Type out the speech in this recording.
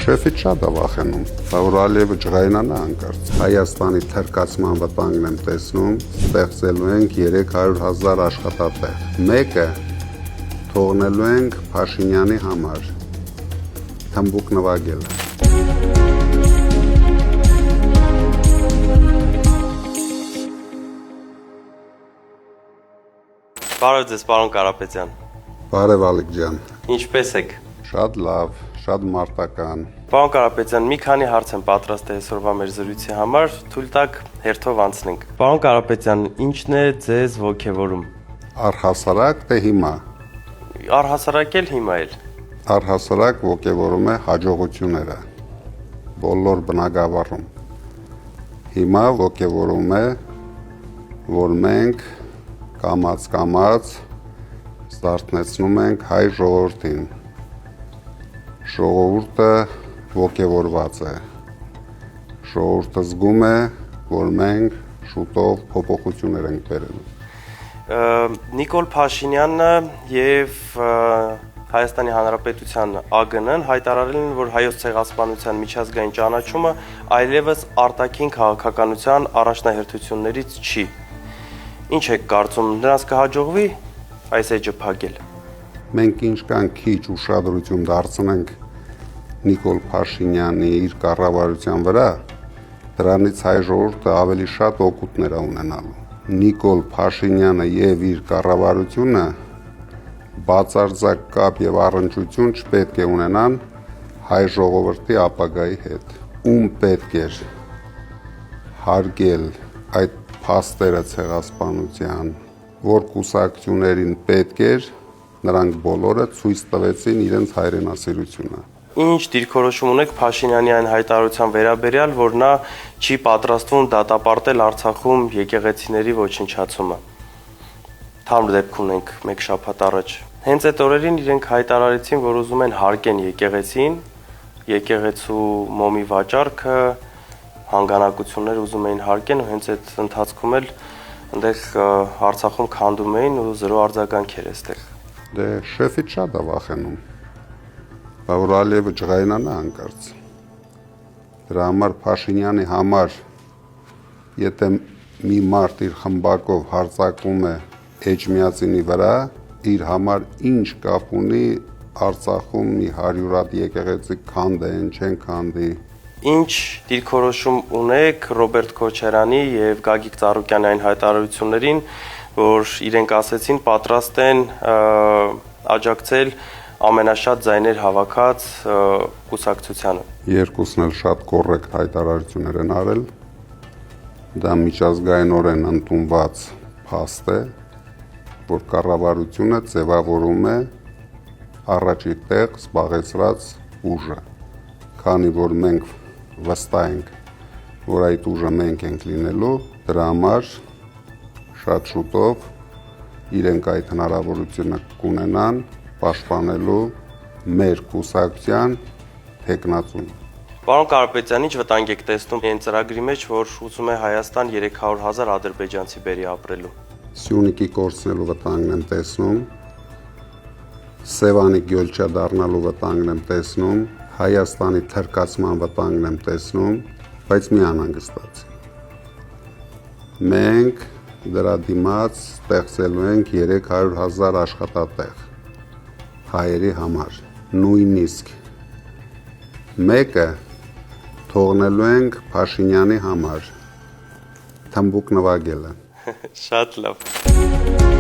Շեֆից շատ է վախենում, որ Ալիևը ջղայնանա հանկարծ։ Հայաստանի թրկացման վտանգն եմ տեսնում, ստեղծելու ենք 300,000 աշխատատեղ։ Մեկը թողնելու ենք Փաշինյանի համար, թմբուկ նվագելը։ Բարև ձեզ, պարոն Կարապետյան։ Բարև Ալիկ ջան։ Ինչպե՞ս եք։ Շատ լավ, շատ մարտական։ Պարոն Կարապետյան, մի քանի հարց եմ պատրաստ այսօրվա մեր զրույցի համար, թույլ տաք հերթով անցնենք։ Պարոն Կարապետյան, ինչն է ձեզ ոգևորում։ Առհասարակ թե հիմա։ Առհասարակ էլ հիմա էլ։ Առհասարակ ոգևորում է հաջողությունները բոլոր բնագավառում։ Հիմա ոգևորում է, որ մենք կամաց զարթնեցնում ենք հայ ժողովրդին։ Ժողովուրդը ոգևորված է։ Ժողովուրդը զգում է, որ մենք շուտով փոփոխություններ ենք բերելու։ Նիկոլ Փաշինյանը եւ Հայաստանի Հանրապետության ԱԳՆ-ն հայտարարել են, որ հայոց ցեղասպանության միջազգային ճանաչումը այլևս արտաքին քաղաքականության առաջնահերթություններից չի։ Ինչ եք կարծում, նրանց կհաջողվի այս էջը փակել։ Մենք ինչքան քիչ ուշադրություն դարձնենք Նիկոլ Փաշինյանի իր կառավարության վրա, դրանից հայ ժողովուրդը ավելի շատ օգուտներ է ունենալու։ Նիկոլ Փաշինյանը եւ իր կառավարությունը բացարձակ կապ եւ առնչություն չպետք է ունենան հայ ժողովրդի ապագայի հետ։ Ում պետք էր հարգել այդ փաստերը ցեղասպանության, որ կուսակցություններին պետք էր, նրանք բոլորը ցույց տվեցին իրենց հայրենասիրությունը։ Ինչ դիրքորոշում ունեք Փաշինյանի այն հայտարարության վերաբերյալ, որ նա չի պատրաստվում դատապարտել Արցախում եկեղեցիների ոչնչացումը։ Թարմ դեպք ունենք մեկ շաբաթ առաջ։ Հենց այդ օրերին իրենք հայտարարեցին, որ ուզում են հարգեն եկեղեցին, եկեղեցու մոմի վաճառքը, հանգանակություններ ուզում էին հարգեն ու հենց այդ ընթացքում էլ այնտեղ Արցախում քանդում էին ու զրո արձագանք էր այստեղ։ Դե շեֆից շատ է վախենում, որ Ալիևը ջղայնանա հանկարծ։ Դրա համար Փաշինյանի համար, եթե մի մարդ իր խմբակով հարձակվում է Էջմիածինի վրա, իր համար ինչ կապ ունի Արցախում մի 100 հատ եկեղեցի քանդեն, չեն քանդի։ Ինչ դիրքորոշում ունեք Ռոբերտ Քոչարյանի եւ Գագիկ Ծառուկյանի այն հայտարարություններին, որ իրենք ասեցին պատրաստ են աջակցել ամենաշատ ձայներ հավաքած կուսակցությանը։ Երկուսն էլ շատ կոռեկտ հայտարարություններ են արել։ Դա միջազգայինորեն ընդունված փաստ է, որ կառավարությունը ձևավորում է առաջի տեղ զբաղեցրած ուժը, քանի որ մենք վստահ ենք, որ այդ ուժը մենք ենք լինելու, դրա համար շատ շուտով իրենք այդ հնարավորությունը կունենան պաշտպանելու մեր կուսակցության թեկնածուն։ Պարոն Կարապետյան, ինչ վտանգ եք տեսնում այն ծրագրի մեջ, որ ուզում է Հայաստան 300,000 ադրբեջանցի բերի ապրելու։ Սյունիքի կորցնելու վտանգն եմ տեսնում, Սևանի գյոլչա դառնալու վտանգն եմ տեսնում, Հայաստանի թրկացման վտանգն եմ տեսնում, բայց մի անհանգստացի։ Մենք դրա դիմաց ստեղծելու ենք 300,000 աշխատատեղ հայերի համար, նույնիսկ մեկը թողնելու ենք Փաշինյանի համար, թմբուկ նվագելը։ Շատ լավ։